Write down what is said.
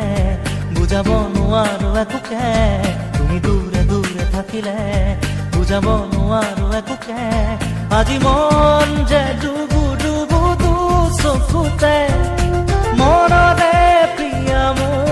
থাকিলে বুজাব নোৱাৰো একোকে তুমি দূৰে দূৰে থাকিলে বুজাব নোৱাৰো একোকে আজি মন যে ডুবু ডুবু চকুতে মনতে প্ৰিয়া মোৰ